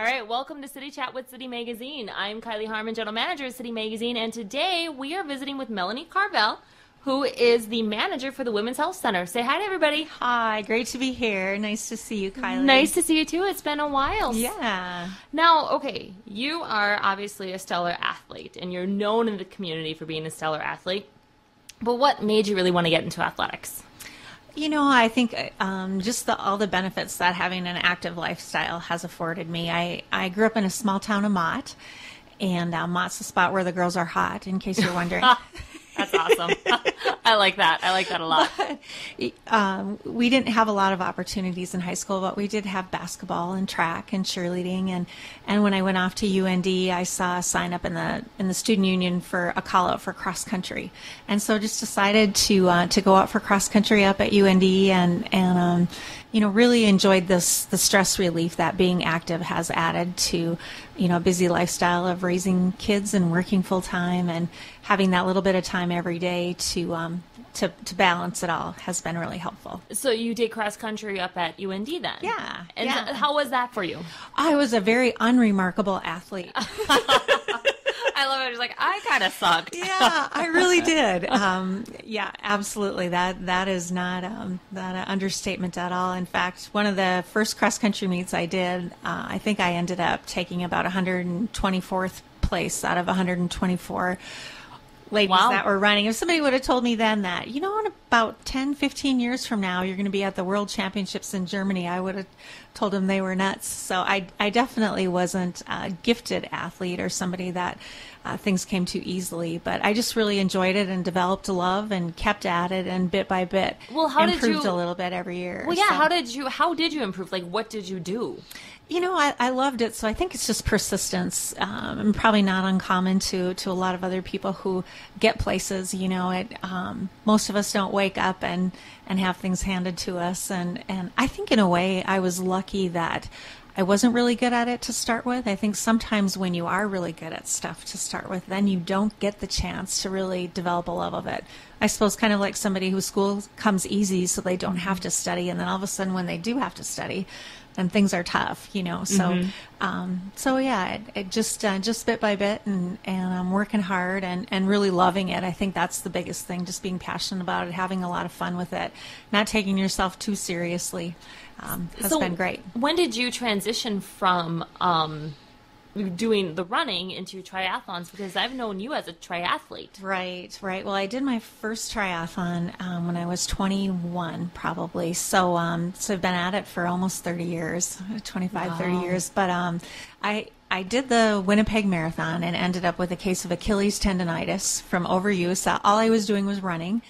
All right, welcome to City Chat with City Magazine. I'm Kilee Harmon, General Manager of City Magazine, and today we are visiting with Melanie Carvell, who is the manager for the Women's Health Center. Say hi to everybody. Hi, great to be here. Nice to see you, Kilee. Nice to see you, too. It's been a while. Yeah. Now, okay, you are obviously a stellar athlete, and you're known in the community for being a stellar athlete, but what made you really want to get into athletics? You know, I think just all the benefits that having an active lifestyle has afforded me. I grew up in a small town of Mott, and Mott's the spot where the girls are hot, in case you're wondering. That's awesome. I like that. I like that a lot. But, we didn't have a lot of opportunities in high school, but we did have basketball and track and cheerleading. And when I went off to UND, I saw a sign up in the student union for a call out for cross country, and so just decided to go out for cross country up at UND, and really enjoyed the stress relief that being active has added to a busy lifestyle of raising kids and working full time, and having that little bit of time every day to balance it all has been really helpful. So you did cross country up at UND then? Yeah. And how was that for you? I was a very unremarkable athlete. I love it. It's like, I kind of sucked. Yeah, I really did. Yeah, absolutely. That is not an understatement at all. In fact, one of the first cross country meets I did, I think I ended up taking about 124th place out of 124 ladies that were running. If somebody would have told me then that, in about 10, 15 years from now, you're going to be at the World Championships in Germany, I would have told them they were nuts. So I definitely wasn't a gifted athlete or somebody that things came too easily, but I just really enjoyed it and developed a love and kept at it, and bit by bit improved a little bit every year. Well, yeah. So. How did you improve? Like, what did you do? I loved it, so I think it's just persistence, and probably not uncommon to a lot of other people who get places. Most of us don't wake up and have things handed to us, and I think in a way I was lucky that I wasn't really good at it to start with. I think sometimes when you are really good at stuff to start with, then you don't get the chance to really develop a love of it. I suppose kind of like somebody whose school comes easy so they don't have to study, and then all of a sudden when they do have to study, then things are tough, So, so yeah, it just bit by bit, and I'm working hard and really loving it. I think that's the biggest thing, just being passionate about it, having a lot of fun with it, not taking yourself too seriously. Has been great. When did you transition from doing the running into triathlons? Because I've known you as a triathlete. Right. Well, I did my first triathlon when I was 21, probably. So I've been at it for almost 30 years, 25, 30 years. But I did the Winnipeg Marathon and ended up with a case of Achilles tendonitis from overuse. All I was doing was running.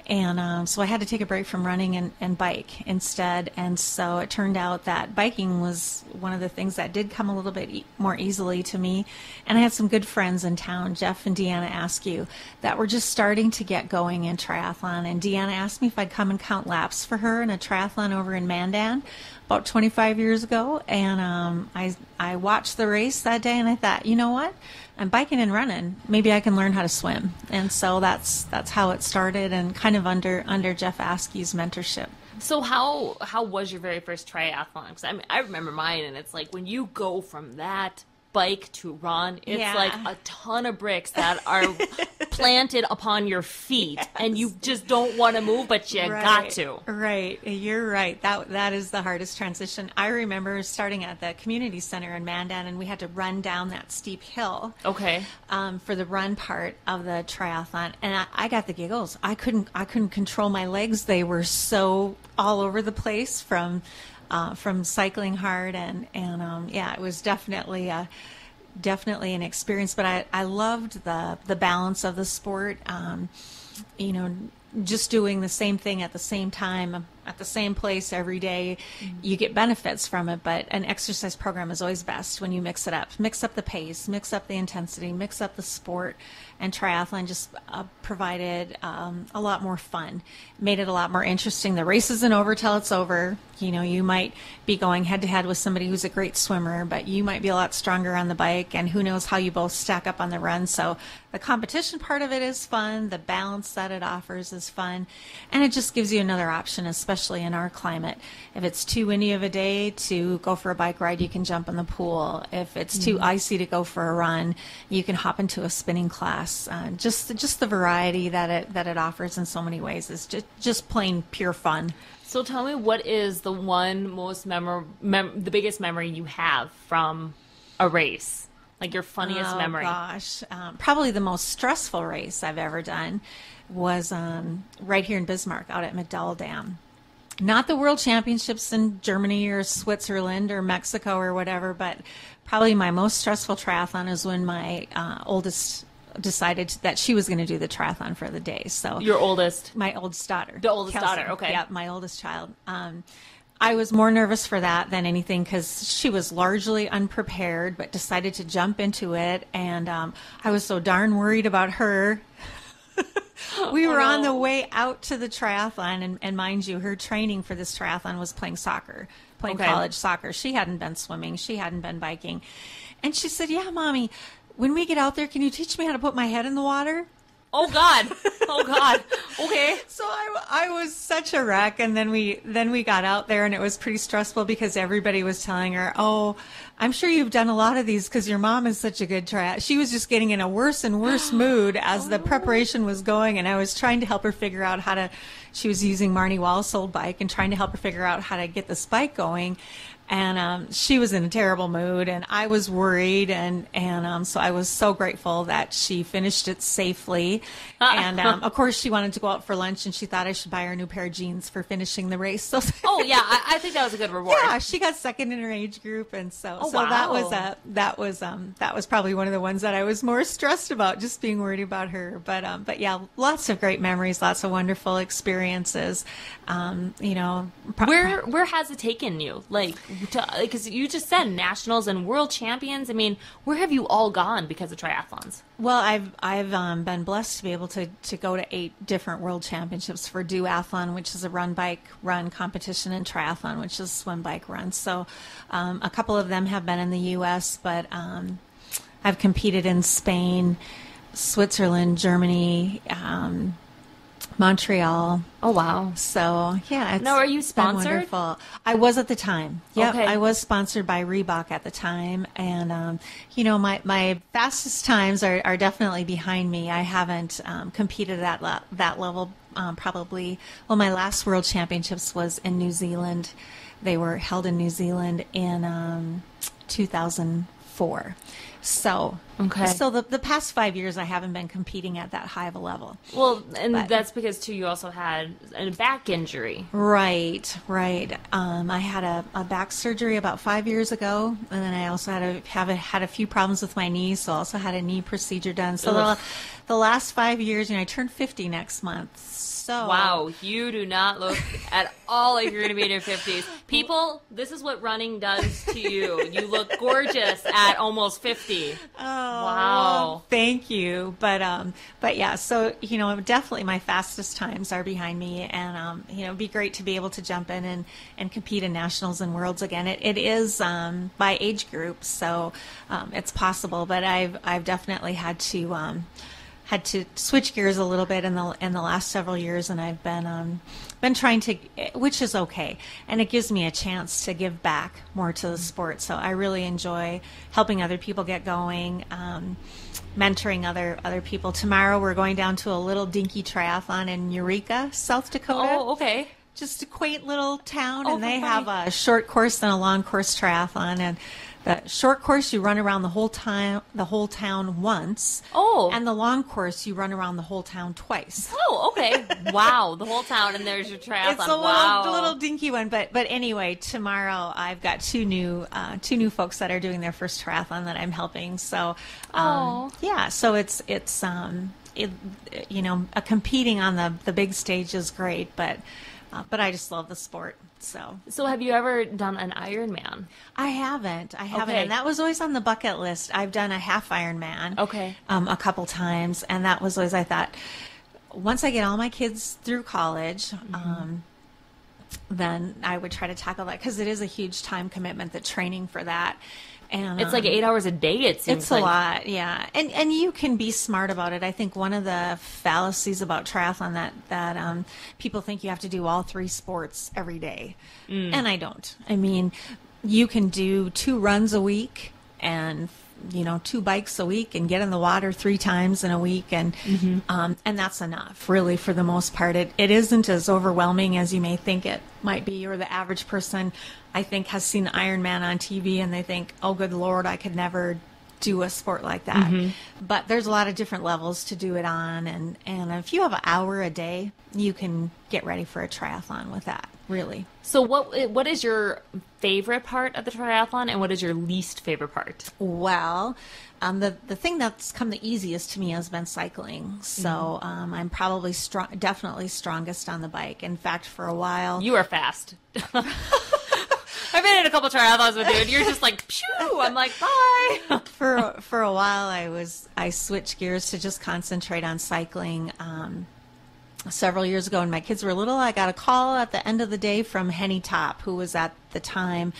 And so I had to take a break from running and bike instead. And so it turned out that biking was one of the things that did come a little bit more easily to me. And I had some good friends in town, Jeff and Deanna Askew, that were just starting to get going in triathlon. And Deanna asked me if I'd come and count laps for her in a triathlon over in Mandan about 25 years ago. And I watched the race that day, and I thought, you know what? I'm biking and running. Maybe I can learn how to swim. And so that's how it started, and kind of under Jeff Askew's mentorship. So how was your very first triathlon? Because I remember mine, and it's like when you go from that bike to run, it's like a ton of bricks that are planted upon your feet, and you just don't want to move, but you got to. Right, you're right. That is the hardest transition. I remember starting at the community center in Mandan, and we had to run down that steep hill. Okay. For the run part of the triathlon, and I got the giggles. I couldn't control my legs. They were so all over the place from cycling hard, and it was definitely an experience. But I loved the balance of the sport. Just doing the same thing at the same time, at the same place every day, you get benefits from it. But an exercise program is always best when you mix it up. Mix up the pace, mix up the intensity, mix up the sport. And triathlon just provided a lot more fun, made it a lot more interesting. The race isn't over till it's over. You might be going head-to-head with somebody who's a great swimmer, but you might be a lot stronger on the bike, and who knows how you both stack up on the run. So the competition part of it is fun. The balance that it offers is fun. And it just gives you another option, especially especially in our climate. If it's too windy of a day to go for a bike ride, you can jump in the pool. If it's too icy to go for a run, you can hop into a spinning class. Just the variety that it offers in so many ways is just plain pure fun. So tell me, what is the one most the biggest memory you have from a race? Like your funniest memory? Oh, gosh. Probably the most stressful race I've ever done was right here in Bismarck out at McDowell Dam. Not the World Championships in Germany or Switzerland or Mexico or whatever, but probably my most stressful triathlon is when my oldest decided that she was going to do the triathlon for the day. So your oldest? My oldest daughter. The oldest Kelsey. daughter, okay. Yeah, my oldest child. I was more nervous for that than anything because she was largely unprepared, but decided to jump into it. And I was so darn worried about her. We were on the way out to the triathlon, and mind you, her training for this triathlon was playing college soccer. She hadn't been swimming. She hadn't been biking. And she said, "Yeah, Mommy, when we get out there, can you teach me how to put my head in the water?" Oh God! Oh God! Okay. So I was such a wreck, and then we got out there, and it was pretty stressful because everybody was telling her, "Oh, I'm sure you've done a lot of these because your mom is such a good triathlete." She was just getting in a worse and worse mood as the preparation was going, and I was trying to help her figure out how to. She was using Marnie Wall's old bike and trying to help her figure out how to get this bike going. And she was in a terrible mood, and I was worried, and so I was so grateful that she finished it safely. And of course, she wanted to go out for lunch, and she thought I should buy her a new pair of jeans for finishing the race. So oh yeah, I think that was a good reward. Yeah, she got second in her age group, and wow. that was probably one of the ones that I was more stressed about, just being worried about her. But yeah, lots of great memories, lots of wonderful experiences. Where has it taken you? Because you just said nationals and world champions. I mean, where have you all gone because of triathlons? Well, I've been blessed to be able to go to 8 different world championships for duathlon, which is a run, bike, run competition, and triathlon, which is swim, bike, run. So a couple of them have been in the U.S., but I've competed in Spain, Switzerland, Germany, Montreal. Oh, wow. So, yeah. Now, are you sponsored? Been wonderful. I was at the time. Yep, okay. I was sponsored by Reebok at the time. And, my fastest times are definitely behind me. I haven't competed at that level probably. Well, my last World Championships was in New Zealand. They were held in New Zealand in 2004. So the past 5 years I haven't been competing at that high of a level. Well, and that's because too you also had a back injury. Right. I had a back surgery about 5 years ago, and then I also had a few problems with my knee, so I also had a knee procedure done. So the last 5 years, I turned 50 next month. So wow, you do not look at all like you're going to be in your 50s. People, this is what running does to you. You look gorgeous at almost 50. Oh, wow. Thank you. But yeah, so, definitely my fastest times are behind me, and, it'd be great to be able to jump in and compete in nationals and worlds again. It is by age group, so it's possible, but I've definitely had to switch gears a little bit in the last several years, and I've been trying to, which is okay, and it gives me a chance to give back more to the sport. So I really enjoy helping other people get going, mentoring other people. Tomorrow we're going down to a little dinky triathlon in Eureka, South Dakota. Oh, okay. Just a quaint little town, and they have a short course and a long course triathlon. And the short course, you run around the whole town once. Oh. And the long course, you run around the whole town twice. Oh, okay. Wow, the whole town, and there's your triathlon. It's a little dinky one, but anyway, tomorrow I've got two new folks that are doing their first triathlon that I'm helping. So, yeah, so it's competing on the big stage is great, but I just love the sport. So have you ever done an Ironman? I haven't, Okay. and that was always on the bucket list. I've done a half Ironman, okay, a couple times, and that was always, I thought, once I get all my kids through college, then I would try to tackle that because it is a huge time commitment, the training for that. And it's like 8 hours a day, it seems it's like. a lot, yeah. And you can be smart about it. I think one of the fallacies about triathlon that people think you have to do all 3 sports every day. And I don't. I mean, you can do 2 runs a week and 2 bikes a week and get in the water 3 times in a week, and that's enough, really, for the most part. It isn't as overwhelming as you may think it might be, or the average person, I think, has seen Ironman on TV and they think, oh, good Lord, I could never do a sport like that. But there's a lot of different levels to do it on, and if you have an hour a day, you can get ready for a triathlon with that, really. So what is your favorite part of the triathlon, and what is your least favorite part? Well, the thing that's come the easiest to me has been cycling. So I'm probably definitely strongest on the bike. In fact, for a while... You are fast. I've been in a couple triathlons with you, and you're just like, phew, I'm like, bye. For a while, I switched gears to just concentrate on cycling. Several years ago when my kids were little, I got a call at the end of the day from Henny Top, who was at the time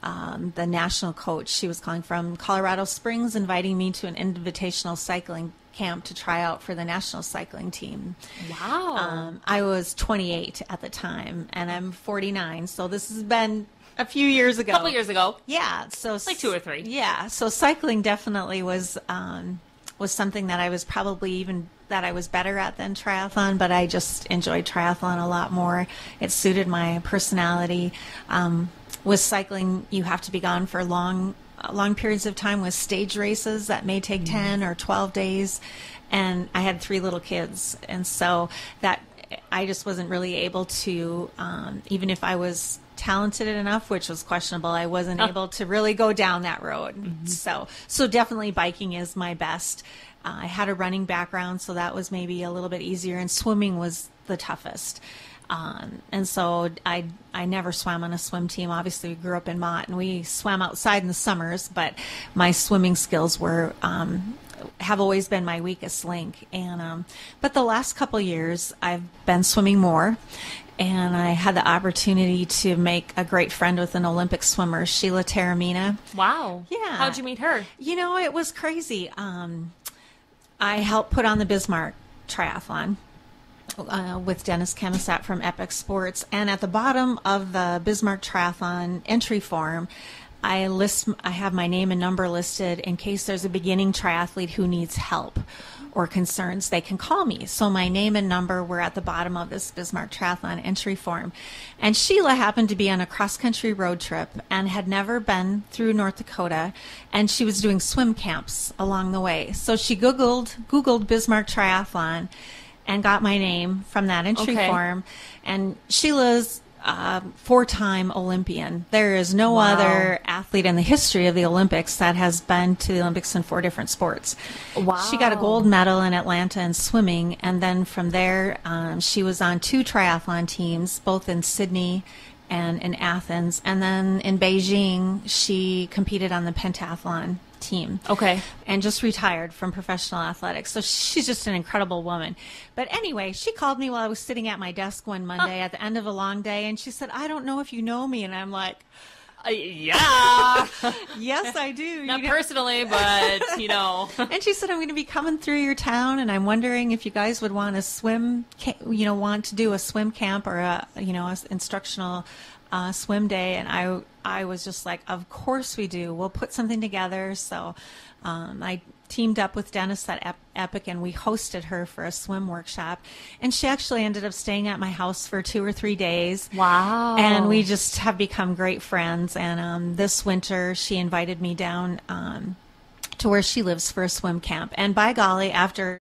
the national coach. She was calling from Colorado Springs, inviting me to an invitational cycling camp to try out for the national cycling team. Wow. I was 28 at the time, and I'm 49, so this has been a few years ago. A couple years ago. Yeah. So like 2 or 3. Yeah. So cycling definitely was something that I was probably that I was better at than triathlon, but I just enjoyed triathlon a lot more. It suited my personality. With cycling, you have to be gone for long periods of time with stage races that may take 10 or 12 days. And I had 3 little kids. And so that I just wasn't really able to, even if I was talented enough, which was questionable, I wasn't able to really go down that road. So definitely biking is my best. I had a running background, so that was maybe a little bit easier, and swimming was the toughest. And so I never swam on a swim team. Obviously, we grew up in Mott, and we swam outside in the summers, but my swimming skills have always been my weakest link. And but the last couple years, I've been swimming more, and I had the opportunity to make a great friend with an Olympic swimmer, Sheila Taramina. Wow. Yeah. How'd you meet her? It was crazy. I helped put on the Bismarck Triathlon with Dennis Kemisat from Epic Sports, and at the bottom of the Bismarck Triathlon entry form, I have my name and number listed in case there's a beginning triathlete who needs help or concerns. They can call me. So my name and number were at the bottom of this Bismarck Triathlon entry form. And Sheila happened to be on a cross-country road trip and had never been through North Dakota, and she was doing swim camps along the way. So she Googled Bismarck Triathlon and got my name from that entry form. And Sheila's 4-time Olympian. There is no other athlete in the history of the Olympics that has been to the Olympics in 4 different sports. Wow. She got a gold medal in Atlanta in swimming, and then from there she was on 2 triathlon teams, both in Sydney and in Athens. And then in Beijing, she competed on the pentathlon team. Okay. And just retired from professional athletics. So she's just an incredible woman. But anyway, she called me while I was sitting at my desk one Monday at the end of a long day, and she said, I don't know if you know me. And I'm like, yeah. Yes, I do. Not personally, but, And she said, I'm going to be coming through your town, and I'm wondering if you guys would want to want to do a swim camp or a instructional swim day. And I was just like, of course we do. We'll put something together. So I teamed up with Dennis at Epic, and we hosted her for a swim workshop. And she actually ended up staying at my house for 2 or 3 days. Wow. And we just have become great friends. And this winter, she invited me down to where she lives for a swim camp. And by golly, after